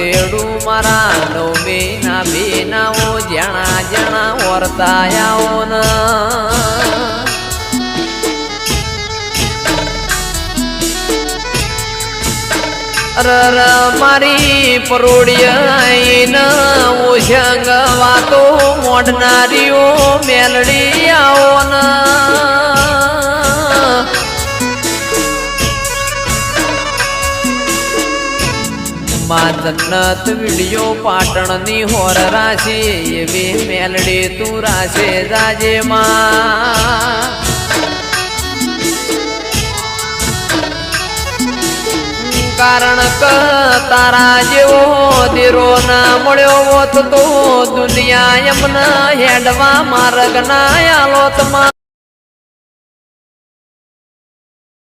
તેડું મારા નવમી ના બેનાઓ જણા જણા વર્તાયાઓ ન રર મારી પરોડિયા ન ઓશંગ વાતો મોડનારીઓ મેલડી આવો ન માં જન્નત વિડિયો પાટણની હોર રાશી એવી મેલડી તું રાશે જાજે માં કારણ કે તારા જેવો દીરો ના મળ્યો હોત તો દુનિયા એમને હેડવા માર્ગ ના આલોત માં